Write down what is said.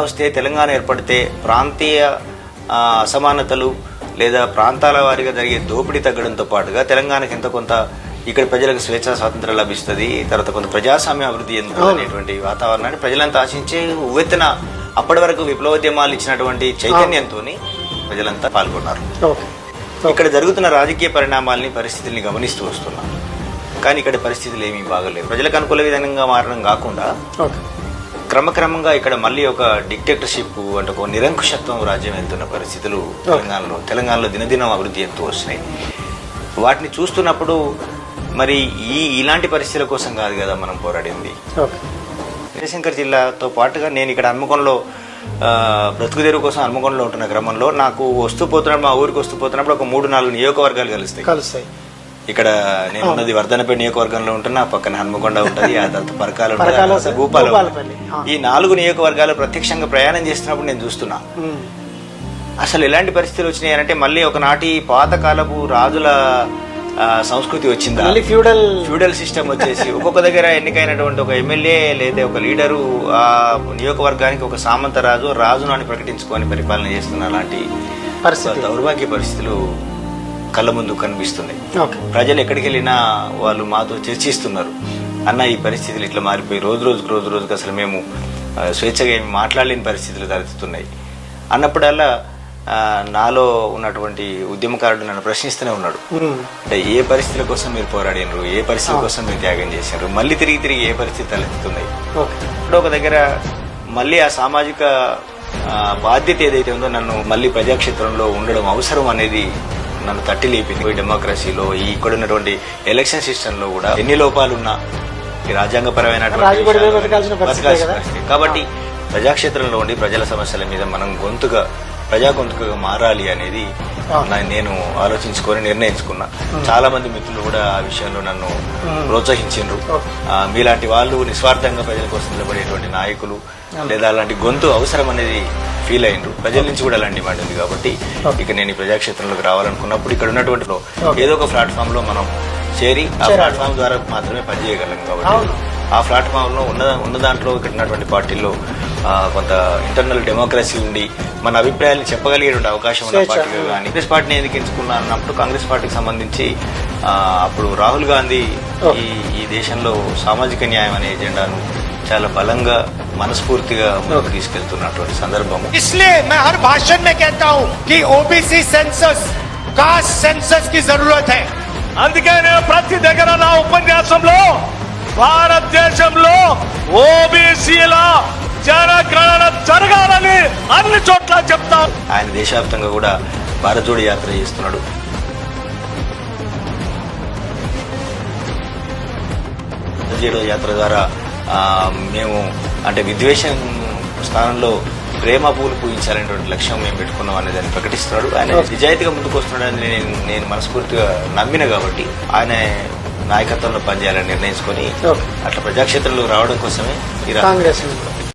వస్తే తెలంగాణ ఏర్పడితే ప్రాంతీయ అసమానతలు లేదా ప్రాంతాల వారీగా జరిగే దోపిడీ తగ్గడంతో పాటుగా తెలంగాణకు ఎంత కొంత ఇక్కడ ప్రజలకు స్వేచ్ఛా స్వాతంత్రం లభిస్తుంది, తర్వాత కొంత ప్రజాస్వామ్య అభివృద్ధి అనేటువంటి వాతావరణాన్ని ప్రజలంతా ఆశించే ఉవ్వెత్తున అప్పటి వరకు విప్లవోద్యమాలు ఇచ్చినటువంటి చైతన్యంతో ప్రజలంతా పాల్గొన్నారు. ఇక్కడ జరుగుతున్న రాజకీయ పరిణామాలని పరిస్థితుల్ని గమనిస్తూ వస్తున్నాం. కానీ ఇక్కడ పరిస్థితులు ఏమీ బాగలేవు. ప్రజలకు అనుకూల విధంగా మారడం కాకుండా క్రమక్రమంగా ఇక్కడ మళ్ళీ ఒక డిక్టేటర్షిప్ అంటే ఒక నిరంకుశత్వం రాజ్యం వెళ్తున్న పరిస్థితులు తెలంగాణలో దినదినం అభివృద్ధి ఎంతో వస్తున్నాయి. వాటిని చూస్తున్నప్పుడు మరి ఇలాంటి పరిస్థితుల కోసం కాదు కదా మనం పోరాడింది. జయశంకర్ జిల్లాతో పాటుగా నేను ఇక్కడ హన్మకొండలో బ్రతుకుదెరువు కోసం హన్మకొండలో ఉంటున్న క్రమంలో నాకు వస్తూ పోతున్నప్పుడు మా ఊరికి వస్తూ పోతున్నప్పుడు ఒక 3-4 నియోజకవర్గాలు కలుస్తాయి. ఇక్కడ నేను ఉన్నది వర్ధనపేట నియోజకవర్గంలో ఉంటున్నా, పక్కన హన్మకొండ ఉంటుంది, ఆ తర్వాత పరకాల ఉంటుంది, భూపాలపల్లి. ఈ 4 నియోజకవర్గాలు ప్రత్యక్షంగా ప్రయాణం చేస్తున్నప్పుడు నేను చూస్తున్నా అసలు ఎలాంటి పరిస్థితులు వచ్చినాయంటే మళ్ళీ ఒకనాటి పాతకాలపు రాజుల సంస్కృతి వచ్చిందా, ఫ్యూడల్ సిస్టమ్ వచ్చేసి ఒక్కొక్క దగ్గర ఎన్నికైనటువంటి ఒక ఎమ్మెల్యే లేదా ఒక లీడరు ఆ నియోజకవర్గానికి ఒక సామంత రాజును అని ప్రకటించుకొని పరిపాలన చేస్తున్న అలాంటి దౌర్భాగ్య పరిస్థితులు కళ్ళ ముందు కనిపిస్తున్నాయి. ప్రజలు ఎక్కడికి వెళ్ళినా వాళ్ళు మాతో చర్చిస్తున్నారు, అన్న ఈ పరిస్థితులు ఇట్లా మారిపోయి రోజు రోజుకు అసలు మేము స్వేచ్ఛగా ఏమి మాట్లాడలేని పరిస్థితులు తలెత్తుతున్నాయి అన్నప్పుడల్లా నాలో ఉన్నటువంటి ఉద్యమకారుడు నన్ను ప్రశ్నిస్తూనే ఉన్నాడు. అంటే ఏ పరిస్థితుల కోసం మీరు పోరాడినరు, ఏ పరిస్థితుల కోసం మీరు త్యాగం చేసినారు, మళ్ళీ తిరిగి ఏ పరిస్థితి తలెత్తుతున్నాయి. ఇప్పుడు ఒక దగ్గర మళ్ళీ ఆ సామాజిక బాధ్యత ఏదైతే ఉందో నన్ను మళ్ళీ ప్రజాక్షేత్రంలో ఉండడం అవసరం అనేది నన్ను తట్టి లేపింది. డెమోక్రసీలో ఇక్కడ ఉన్నటువంటి ఎలక్షన్ సిస్టమ్ లో కూడా ఎన్ని లోపాలున్నా ఈ రాజ్యాంగపరమైన కాబట్టి ప్రజాక్షేత్రంలో ఉండి ప్రజల సమస్యల మీద మనం ప్రజా గొంతుకగా మారాలి అనేది నేను ఆలోచించుకొని నిర్ణయించుకున్నా. చాలా మంది మిత్రులు కూడా ఆ విషయంలో నన్ను ప్రోత్సహించారు. మీలాంటి వాళ్ళు నిస్వార్థంగా ప్రజల కోసం నిలబడేటువంటి నాయకులు లేదా అలాంటి గొంతు అవసరం అనేది ఫీల్ అయినరు. ప్రజల నుంచి కూడా అలాంటి డిమాండ్ ఉంది. కాబట్టి ఇక నేను ఈ ప్రజాక్షేత్రంలోకి రావాలనుకున్నప్పుడు ఇక్కడ ఉన్నటువంటి ఏదో ఒక ప్లాట్ఫామ్ లో మనం చేరి ఆ ప్లాట్ఫామ్ ద్వారా మాత్రమే పనిచేయగలం. కాబట్టి ఆ ప్లాట్ఫామ్ లో ఉన్న దాంట్లో ఇక్కడ ఉన్నటువంటి పార్టీల్లో కొంత ఇంటర్నల్ డెమోక్రసీ ఉండి మన అభిప్రాయాలను చెప్పగలిగేటువంటి అవకాశం ఉన్న పార్టీగా కానీ కాంగ్రెస్ పార్టీని ఎందుకు ఎంచుకున్నా అన్నప్పుడు కాంగ్రెస్ పార్టీకి సంబంధించి అప్పుడు రాహుల్ గాంధీ ఈ దేశంలో సామాజిక న్యాయం అనే ఎజెండాను చాలా బలంగా మనస్ఫూర్తిగా ముందుకు తీసుకెళ్తున్నటువంటి సందర్భం. इसलिए मैं हर भाषण में कहता हूं कि ओबीसी सेंसस कास्ट सेंसस की जरूरत है. అందుకే నేను ప్రతి దగ్గర నా ఉపన్యాసంలో భారతదేశంలో ఓబీసీల జనగణన జరగాలని అన్ని చోట్ల చెప్తాను. ఆయన దేశవ్యాప్తంగా కూడా భారత్ జోడో యాత్ర చేస్తున్నాడు. జోడో యాత్ర ద్వారా మేము అంటే విద్వేషం స్థానంలో ప్రేమ పూలు పూజించాలనేటువంటి లక్ష్యం మేము పెట్టుకున్నాం అనేది ఆయన ప్రకటిస్తున్నాడు. ఆయన నిజాయితీగా ముందుకు వస్తున్నాడని నేను మనస్ఫూర్తిగా నమ్మిన కాబట్టి ఆయన నాయకత్వంలో పనిచేయాలని నిర్ణయించుకొని అట్లా ప్రజాక్షేత్రంలో రావడం కోసమే